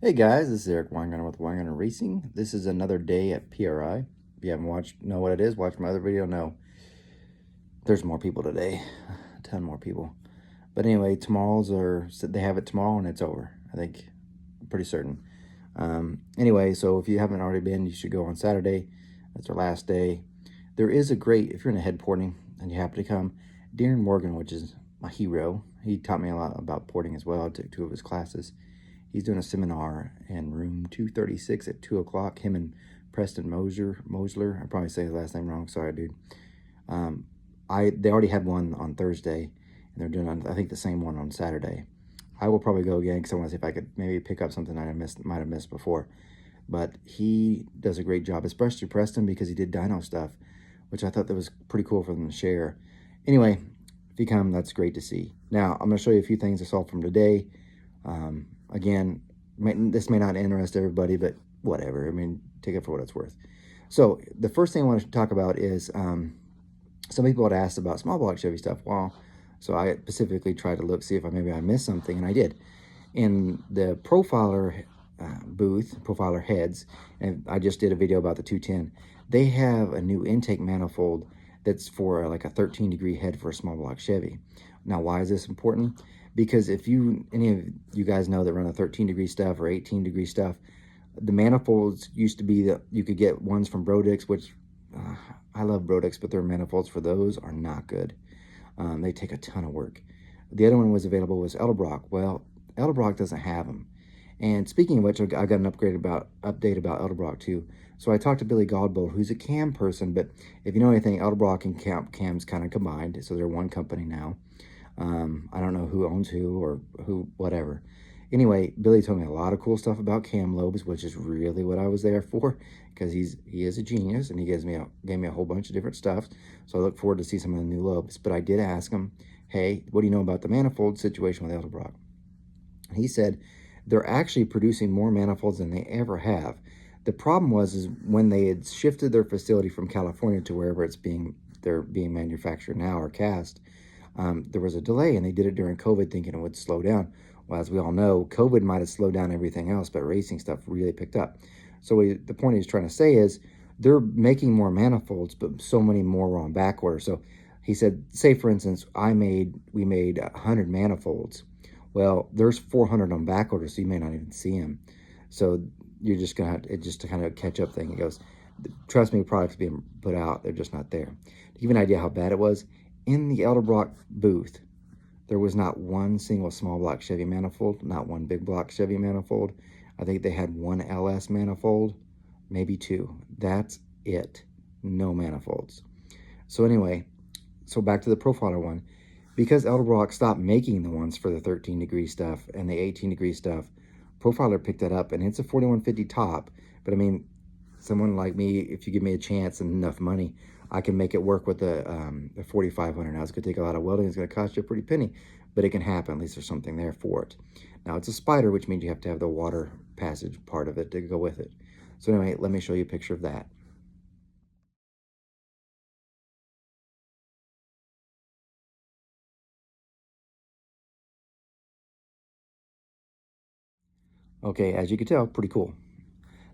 Hey guys, this is Eric Weingarten with Weingarten Racing. This is another day at PRI. If you haven't know what it is, watch my other video. No, there's more people today, a ton more people. But anyway, they have it tomorrow and it's over. I think, I'm pretty certain. Anyway, so if you haven't already been, you should go on Saturday. That's our last day. There is a great, if you're in a head porting and you happen to come, Darren Morgan, which is my hero, he taught me a lot about porting as well. I took 2 of his classes. He's doing a seminar in room 236 at 2 o'clock. Him and Preston Mosler. I probably say his last name wrong. Sorry, dude. They already had one on Thursday, and they're doing, I think, the same one on Saturday. I will probably go again because I want to see if I could maybe pick up something I might have missed before. But he does a great job, especially Preston, because he did dyno stuff, which I thought that was pretty cool for them to share. Anyway, if you come, that's great to see. Now, I'm going to show you a few things I saw from today. Again, this may not interest everybody, but whatever. I mean, take it for what it's worth. So the first thing I want to talk about is some people had asked about small block Chevy stuff. Well, so I specifically tried to see if maybe I missed something, and I did. In the profiler booth, profiler heads, and I just did a video about the 210, they have a new intake manifold that's for like a 13-degree head for a small block Chevy. Now, why is this important? Because if any of you guys know that run a 13-degree stuff or 18-degree stuff, the manifolds used to be that you could get ones from Brodix, which I love Brodix, but their manifolds for those are not good. They take a ton of work. The other one was available was Edelbrock. Well, Edelbrock doesn't have them. And speaking of which, I got an update about Edelbrock too. So I talked to Billy Godbolt, who's a cam person, but if you know anything, Edelbrock and cam's kind of combined, so they're one company now. I don't know who owns who or who, whatever. Anyway, Billy told me a lot of cool stuff about cam lobes, which is really what I was there for, because he is a genius, and he gave me a whole bunch of different stuff. So I look forward to see some of the new lobes. But I did ask him, hey, what do you know about the manifold situation with Edelbrock? He said they're actually producing more manifolds than they ever have. The problem is when they had shifted their facility from California to wherever they're being manufactured now or cast, there was a delay, and they did it during COVID thinking it would slow down. Well, as we all know, COVID might have slowed down everything else, but racing stuff really picked up. So the point he's trying to say is they're making more manifolds, but so many more were on back order. So he said, say for instance, we made 100 manifolds. Well, there's 400 on back order, so you may not even see them. So you're just gonna have just to kind of catch up thing. He goes, trust me, products being put out, they're just not there. To give you an idea how bad it was, in the Edelbrock booth, there was not one single small block Chevy manifold, not one big block Chevy manifold. I think they had one LS manifold, maybe 2. That's it. No manifolds. So anyway, so back to the profiler one. Because Edelbrock stopped making the ones for the 13-degree stuff and the 18-degree stuff, Profiler picked that up, and it's a 4150 top. But I mean, someone like me, if you give me a chance and enough money, I can make it work with the 4500. Now, it's going to take a lot of welding. It's going to cost you a pretty penny, but it can happen. At least there's something there for it. Now, it's a spider, which means you have to have the water passage part of it to go with it. So anyway, let me show you a picture of that. Okay, as you can tell, pretty cool.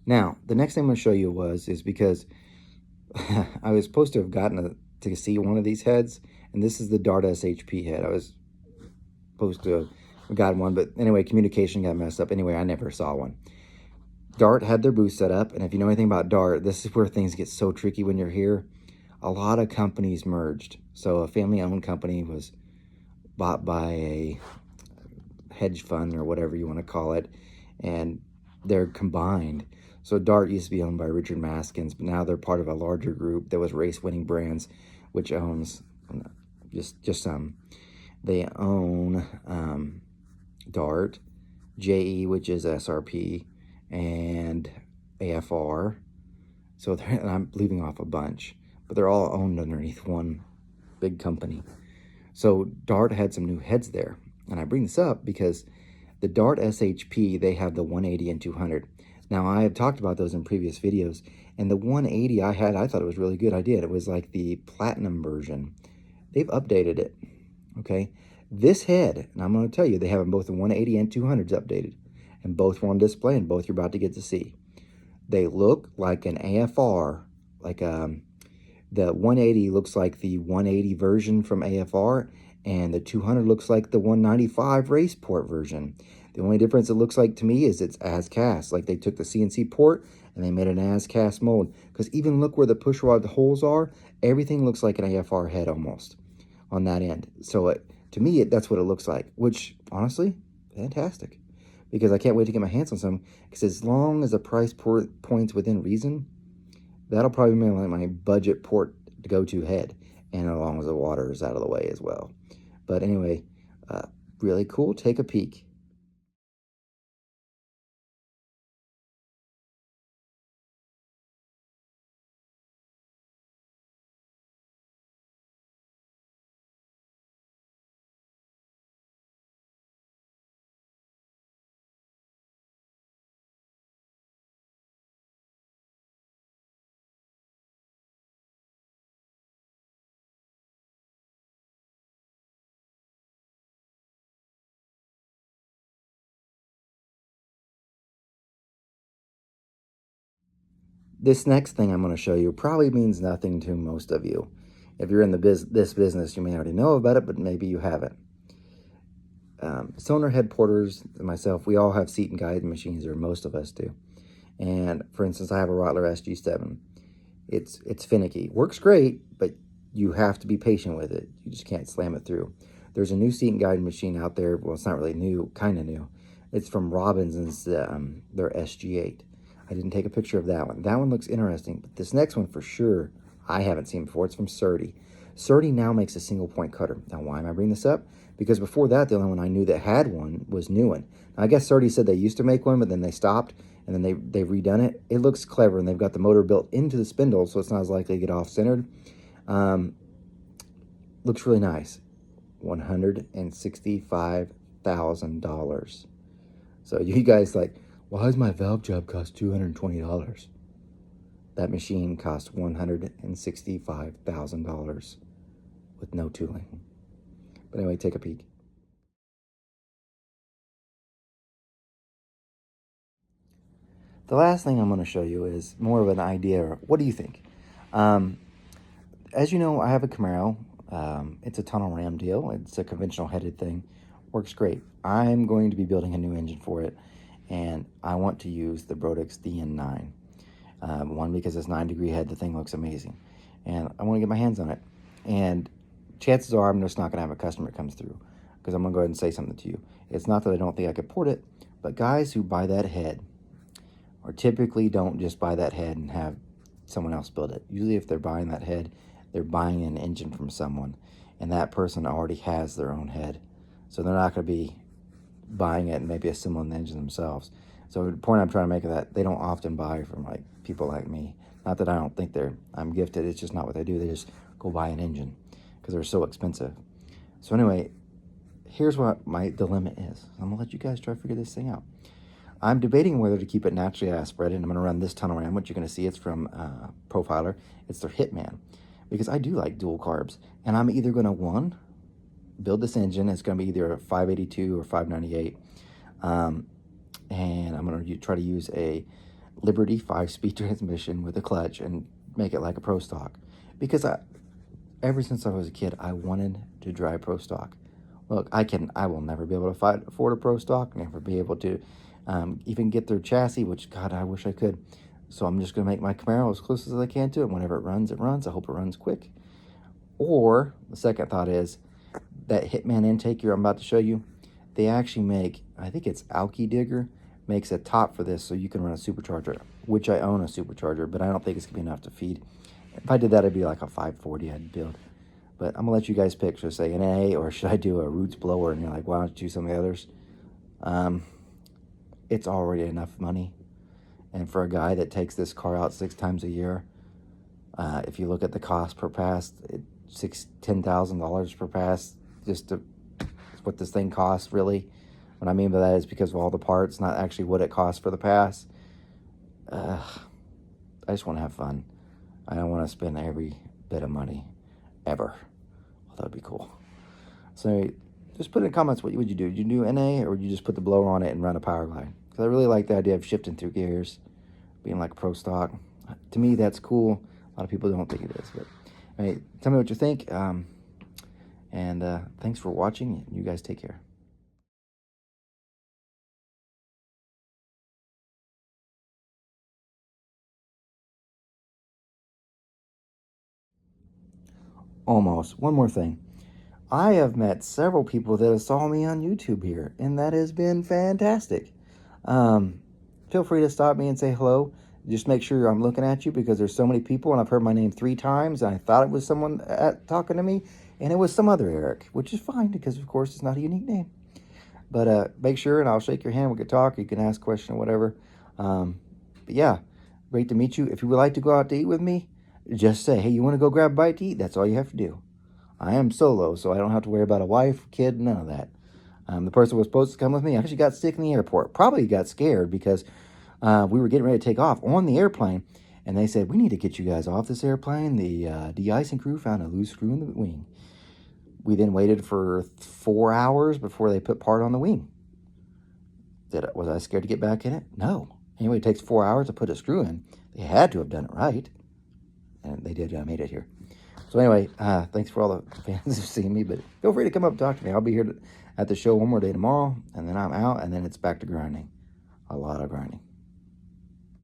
Now, the next thing I'm going to show you is because I was supposed to have gotten to see one of these heads, and this is the Dart SHP head. I was supposed to have gotten one, but anyway, communication got messed up. Anyway, I never saw one. Dart had their booth set up, and if you know anything about Dart, this is where things get so tricky when you're here. A lot of companies merged. So a family-owned company was bought by a hedge fund or whatever you want to call it, and they're combined. So Dart used to be owned by Richard Maskins, but now they're part of a larger group that was Race Winning Brands, which owns just some. They own Dart, JE, which is SRP, and AFR. So and I'm leaving off a bunch, but they're all owned underneath one big company. So Dart had some new heads there, and I bring this up because the Dart SHP, they have the 180 and 200. Now, I had talked about those in previous videos, and the 180 I thought it was really good. I did. It was like the platinum version. They've updated it, okay? This head, and I'm going to tell you, they have them both the 180 and 200s updated. and both were on display, and both you're about to get to see. They look like an AFR, like the 180 looks like the 180 version from AFR, and the 200 looks like the 195 Raceport version. The only difference it looks like to me is it's as cast. Like they took the CNC port and they made an as cast mold. Because even look where the push rod holes are, everything looks like an AFR head almost on that end. So to me, that's what it looks like, which honestly, fantastic. Because I can't wait to get my hands on some, because as long as the price point's within reason, that'll probably be my budget port to go-to head, and along as the water is out of the way as well. But anyway, really cool. Take a peek. This next thing I'm going to show you probably means nothing to most of you. If you're in this business, you may already know about it, but maybe you haven't. Cylinder head porters and myself, we all have seat and guide machines, or most of us do. And for instance, I have a Rottler SG7. It's finicky. Works great, but you have to be patient with it. You just can't slam it through. There's a new seat and guide machine out there. Well, it's not really new, kind of new. It's from Robinson's, their SG8. I didn't take a picture of that one. That one looks interesting, but this next one for sure, I haven't seen before. It's from Serdi. Serdi now makes a single point cutter. Now, why am I bringing this up? Because before that, the only one I knew that had one was Newen. Now, I guess Serdi said they used to make one, but then they stopped, and then they've redone it. It looks clever, and they've got the motor built into the spindle, so it's not as likely to get off-centered. Looks really nice. $165,000. So you guys like, why does my valve job cost $220? That machine cost $165,000 with no tooling. But anyway, take a peek. The last thing I'm going to show you is more of an idea. What do you think? As you know, I have a Camaro. It's a tunnel ram deal. It's a conventional headed thing. Works great. I'm going to be building a new engine for it, and I want to use the Brodix DN9. One, because it's 9-degree head, the thing looks amazing, and I want to get my hands on it. And chances are I'm just not going to have a customer that comes through, because I'm going to go ahead and say something to you. It's not that I don't think I could port it, but guys who buy that head or typically don't just buy that head and have someone else build it. Usually if they're buying that head, they're buying an engine from someone, and that person already has their own head. So they're not going to be buying it and maybe assembling the engine themselves. So the point I'm trying to make is that they don't often buy from like people like me. Not that I don't think I'm gifted, it's just not what they do. They just go buy an engine because they're so expensive. So anyway, here's what my dilemma is. I'm going to let you guys try to figure this thing out. I'm debating whether to keep it naturally aspirated. I'm going to run this tunnel ram, which you're going to see. It's from Profiler. It's their Hitman, because I do like dual carbs. And I'm either going to, one, build this engine. It's going to be either a 582 or 598. And I'm going to try to use a Liberty 5-speed transmission with a clutch and make it like a Pro Stock. Because ever since I was a kid, I wanted to drive Pro Stock. Look, I will never be able to afford a Pro Stock, never be able to even get their chassis, which, God, I wish I could. So I'm just going to make my Camaro as close as I can to it. Whenever it runs, it runs. I hope it runs quick. Or the second thought is that Hitman intake I'm about to show you, they actually make, I think it's Alki Digger, makes a top for this so you can run a supercharger, which I own a supercharger, but I don't think it's going to be enough to feed. If I did that, it'd be like a 540 I'd build. But I'm going to let you guys pick. Should I say an A, or should I do a Roots blower? And you're like, why don't you do some of the others? It's already enough money. And for a guy that takes this car out 6 times a year, if you look at the cost per pass, $10,000 per pass, just to what this thing costs, really. What I mean by that is because of all the parts, not actually what it costs for the pass. I just want to have fun. I don't want to spend every bit of money, ever. Well, that would be cool. So just put in the comments, what would you do? Would you do NA, or would you just put the blower on it and run a power line? because I really like the idea of shifting through gears, being like pro stock. To me, that's cool. A lot of people don't think it is, but hey, tell me what you think. And thanks for watching. You guys take care. Almost. One more thing. I have met several people that have saw me on YouTube here, and that has been fantastic. Um, Feel free to stop me and say hello. Just make sure I'm looking at you, because there's so many people, and I've heard my name 3 times, and I thought it was someone talking to me, and it was some other Eric, which is fine, because of course it's not a unique name. But make sure, and I'll shake your hand. We can talk. You can ask a question or whatever. But yeah, great to meet you. If you would like to go out to eat with me, just say, hey, you want to go grab a bite to eat? That's all you have to do. I am solo, so I don't have to worry about a wife, kid, none of that. The person who was supposed to come with me actually got sick in the airport. Probably got scared because we were getting ready to take off on the airplane, and they said, we need to get you guys off this airplane. The de-icing crew found a loose screw in the wing. We then waited for 4 hours before they put part on the wing. Was I scared to get back in it? No. Anyway, it takes 4 hours to put a screw in. They had to have done it right. And they did. I made it here. So anyway, thanks for all the fans who've seen me. But feel free to come up and talk to me. I'll be here at the show one more day tomorrow. And then I'm out. And then it's back to grinding. A lot of grinding.